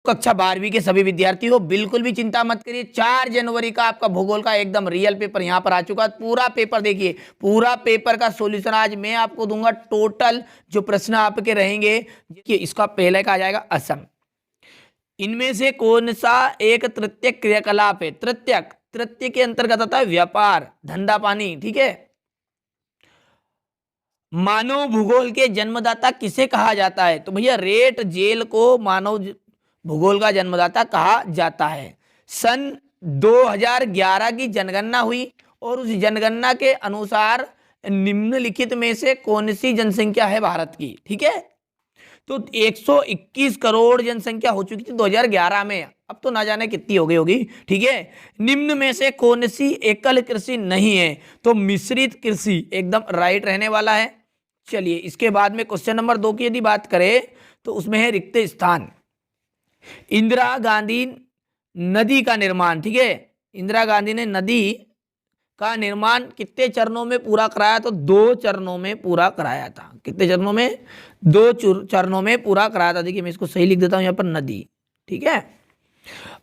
कक्षा 12वीं के सभी विद्यार्थी हो, बिल्कुल भी चिंता मत करिए। 4 जनवरी का आपका भूगोल का एकदम रियल पेपर यहाँ पर आ चुका है। पूरा पेपर देखिए, पूरा पेपर का सॉल्यूशन आज मैं आपको दूंगा। टोटल जो प्रश्न आपके रहेंगे, देखिए इसका पहले का आ जाएगा असम। इनमें से कौन सा एक तृतीय क्रियाकलाप है? तृतीय के अंतर्गत आता है व्यापार, धंधा पानी, ठीक है। मानव भूगोल के जन्मदाता किसे कहा जाता है? तो भैया रेट जेल को मानव भूगोल का जन्मदाता कहा जाता है। सन 2011 की जनगणना हुई और उस जनगणना के अनुसार निम्नलिखित में से कौन सी जनसंख्या है भारत की? ठीक है, तो 121 करोड़ जनसंख्या हो चुकी थी 2011 में, अब तो ना जाने कितनी हो गई होगी। ठीक है, निम्न में से कौन सी एकल कृषि नहीं है? तो मिश्रित कृषि एकदम राइट रहने वाला है। चलिए इसके बाद में क्वेश्चन नंबर 2 की यदि बात करें तो उसमें है रिक्त स्थान। इंदिरा गांधी नदी का निर्माण, ठीक है, इंदिरा गांधी ने नदी का निर्माण कितने चरणों में पूरा कराया? तो 2 चरणों में पूरा कराया था। कितने चरणों में? 2 चरणों में पूरा कराया था। देखिए मैं इसको सही लिख देता हूं यहाँ पर, नदी, ठीक है।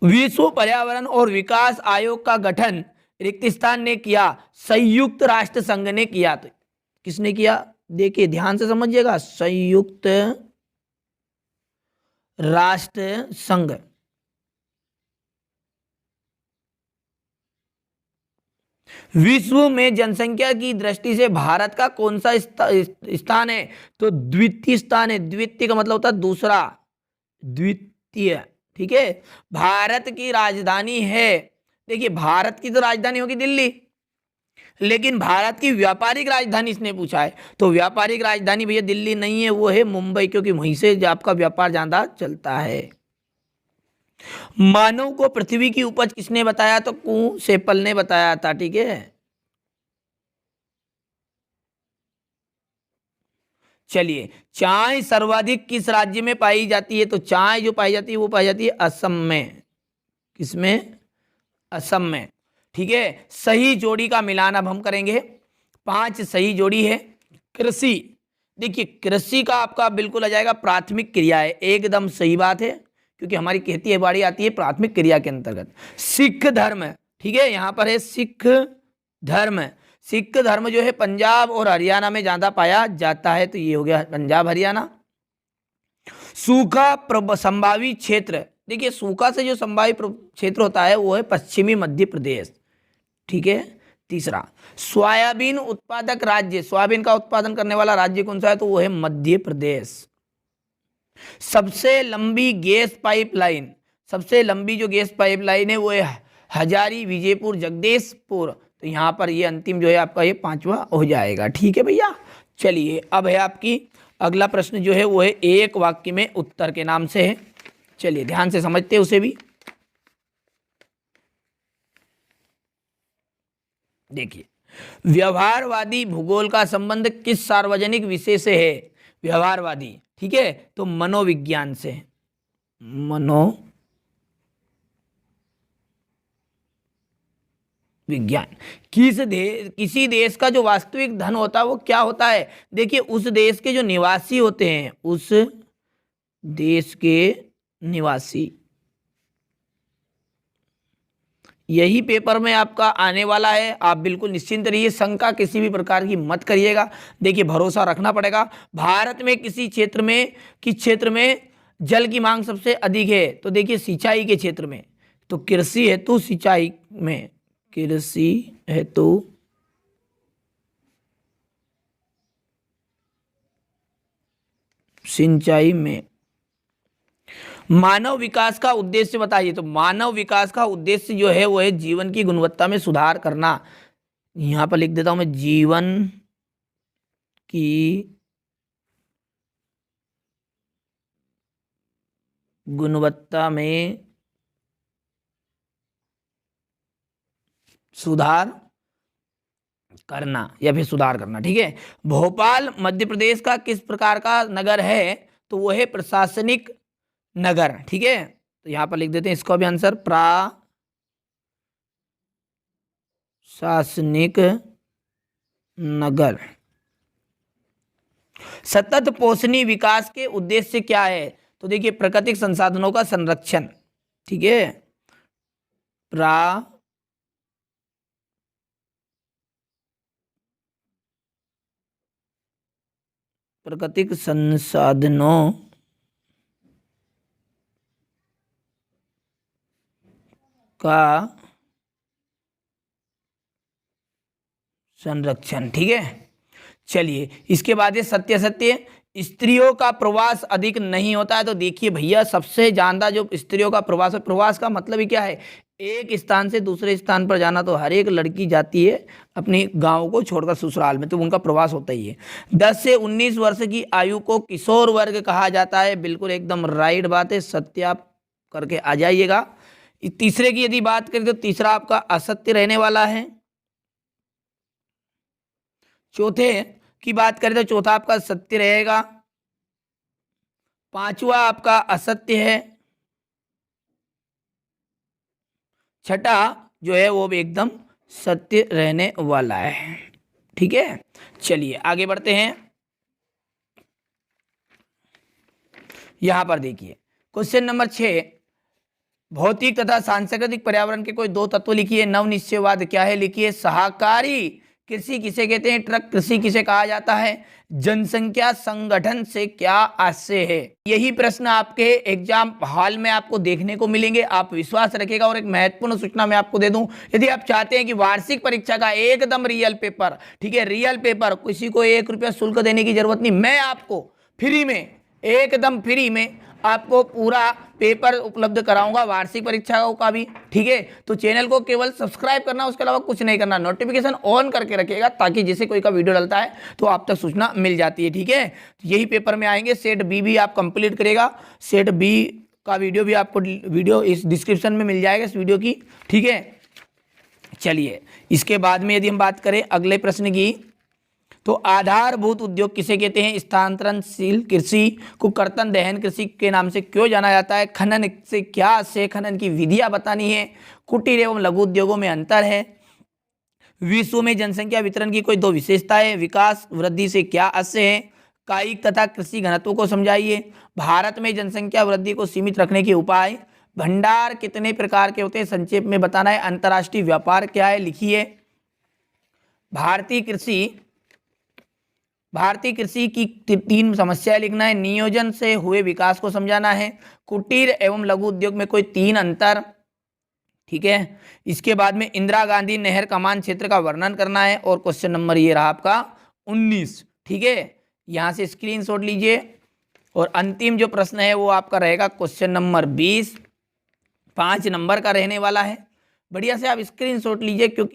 विश्व पर्यावरण और विकास आयोग का गठन रिक्त स्थान ने किया, संयुक्त राष्ट्र संघ ने किया। तो किसने किया? देखिए ध्यान से समझिएगा, संयुक्त राष्ट्र संघ। विश्व में जनसंख्या की दृष्टि से भारत का कौन सा स्थान है? तो द्वितीय स्थान है। द्वितीय का मतलब होता है दूसरा, द्वितीय, ठीक है। भारत की राजधानी है, देखिए भारत की तो राजधानी होगी दिल्ली, लेकिन भारत की व्यापारिक राजधानी इसने पूछा है, तो व्यापारिक राजधानी भैया दिल्ली नहीं है, वो है मुंबई, क्योंकि वहीं से आपका व्यापार ज्यादा चलता है। मानव को पृथ्वी की उपज किसने बताया? तो कु सेपल ने बताया था, ठीक है। चलिए चाय सर्वाधिक किस राज्य में पाई जाती है? तो चाय जो पाई जाती है वो पाई जाती है असम में। किसमें? असम में, ठीक है। सही जोड़ी का मिलान अब हम करेंगे। 5 सही जोड़ी है। कृषि, देखिए कृषि का आपका बिल्कुल आ जाएगा प्राथमिक क्रिया है, एकदम सही बात है, क्योंकि हमारी खेती बाड़ी आती है प्राथमिक क्रिया के अंतर्गत। सिख धर्म, ठीक है, यहां पर है सिख धर्म। सिख धर्म जो है पंजाब और हरियाणा में ज्यादा पाया जाता है, तो ये हो गया पंजाब हरियाणा। सूखा संभावी क्षेत्र, देखिए सूखा से जो संभावी क्षेत्र होता है वो है पश्चिमी मध्य प्रदेश, ठीक है। तीसरा, सोयाबीन उत्पादक राज्य, सोयाबीन का उत्पादन करने वाला राज्य कौन सा है? तो वो है मध्य प्रदेश। सबसे लंबी गैस पाइपलाइन, सबसे लंबी जो गैस पाइपलाइन है वो है हजारी विजयपुर जगदीशपुर। तो यहाँ पर ये अंतिम जो है आपका ये 5वां हो जाएगा, ठीक है भैया। चलिए अब है आपकी अगला प्रश्न जो है वो है एक वाक्य में उत्तर के नाम से है। चलिए ध्यान से समझते हैं उसे भी। देखिए व्यवहारवादी भूगोल का संबंध किस सार्वजनिक विषय से है? व्यवहारवादी, ठीक है, तो मनोविज्ञान से। विज्ञान। किसी देश का जो वास्तविक धन होता है वो क्या होता है? देखिए उस देश के जो निवासी होते हैं, उस देश के निवासी, यही पेपर में आपका आने वाला है। आप बिल्कुल निश्चिंत रहिए, शंका किसी भी प्रकार की मत करिएगा। देखिए भरोसा रखना पड़ेगा। भारत में किसी क्षेत्र में, किस क्षेत्र में जल की मांग सबसे अधिक है? तो देखिए सिंचाई के क्षेत्र में, तो कृषि हेतु सिंचाई में, कृषि हेतु सिंचाई में। मानव विकास का उद्देश्य बताइए? तो मानव विकास का उद्देश्य जो है वो है जीवन की गुणवत्ता में सुधार करना। यहां पर लिख देता हूं मैं, जीवन की गुणवत्ता में सुधार करना या फिर सुधार करना, ठीक है। भोपाल मध्य प्रदेश का किस प्रकार का नगर है? तो वो है प्रशासनिक नगर, ठीक है। तो यहां पर लिख देते हैं इसको भी आंसर, प्रशासनिक नगर। सतत पोषणी विकास के उद्देश्य क्या है? तो तो देखिए प्राकृतिक संसाधनों का संरक्षण, ठीक है, प्राकृतिक संसाधनों का संरक्षण, ठीक है। चलिए इसके बाद है सत्य सत्य, स्त्रियों का प्रवास अधिक नहीं होता है। तो देखिए भैया सबसे ज्यादा जो स्त्रियों का प्रवास है, प्रवास का मतलब ही क्या है, एक स्थान से दूसरे स्थान पर जाना, तो हर एक लड़की जाती है अपने गांव को छोड़कर ससुराल में, तो उनका प्रवास होता ही है। 10 से 19 वर्ष की आयु को किशोर वर्ग कहा जाता है, बिल्कुल एकदम राइट बात है, सत्य आप करके आ जाइएगा। तीसरे की यदि बात करें तो तीसरा आपका असत्य रहने वाला है। चौथे की बात करें तो चौथा आपका सत्य रहेगा। पांचवा आपका असत्य है। छठा जो है वो भी एकदम सत्य रहने वाला है, ठीक है। चलिए आगे बढ़ते हैं। यहां पर देखिए क्वेश्चन नंबर 6, भौतिक तथा सांस्कृतिक पर्यावरण के कोई दो तत्व लिखिए। नवनिश्चयवाद क्या है लिखिए। सहकारी कृषि किसे कहते हैं, ट्रक कृषि किसे कहा जाता है, जनसंख्या संगठन से क्या आशय है। यही प्रश्न आपके एग्जाम हॉल में आपको देखने को मिलेंगे, आप विश्वास रखिएगा। और एक महत्वपूर्ण सूचना मैं आपको दे दूं, यदि आप चाहते हैं कि वार्षिक परीक्षा का एकदम रियल पेपर, ठीक है, रियल पेपर, किसी को 1 रुपया शुल्क देने की जरूरत नहीं, मैं आपको फ्री में, एकदम फ्री में आपको पूरा पेपर उपलब्ध कराऊंगा वार्षिक परीक्षाओं का भी, ठीक है। तो चैनल को केवल सब्सक्राइब करना, उसके अलावा कुछ नहीं करना, नोटिफिकेशन ऑन करके रखिएगा ताकि जैसे कोई का वीडियो डलता है तो आप तक सूचना मिल जाती है, ठीक है। तो यही पेपर में आएंगे। सेट बी भी आप कंप्लीट करेगा, सेट बी का वीडियो भी आपको वीडियो इस डिस्क्रिप्शन में मिल जाएगा इस वीडियो की, ठीक है। चलिए इसके बाद में यदि हम बात करें अगले प्रश्न की, तो आधारभूत उद्योग किसे कहते हैं। स्थानांतरणशील कृषि को कर्तन दहन कृषि के नाम से क्यों जाना जाता है। खनन से क्या आशय, खनन की विधियां बतानी है। कुटीर एवं लघु उद्योगों में अंतर है। विश्व में जनसंख्या वितरण की कोई दो विशेषताएं। विकास वृद्धि से क्या आशय है। कायिक तथा कृषि घनत्व को समझाइए। भारत में जनसंख्या वृद्धि को सीमित रखने के उपाय। भंडार कितने प्रकार के होते हैं, संक्षेप में बताना है। अंतर्राष्ट्रीय व्यापार क्या है लिखिए। भारतीय कृषि की 3 समस्याएं लिखना है। नियोजन से हुए विकास को समझाना है। कुटीर एवं लघु उद्योग में कोई 3 अंतर, ठीक है। इसके बाद में इंदिरा गांधी नहर कमान क्षेत्र का वर्णन करना है। और क्वेश्चन नंबर ये रहा आपका 19, ठीक है। यहां से स्क्रीनशॉट लीजिए। और अंतिम जो प्रश्न है वो आपका रहेगा क्वेश्चन नंबर 20, 5 नंबर का रहने वाला है। बढ़िया से आप स्क्रीनशॉट लीजिए, क्योंकि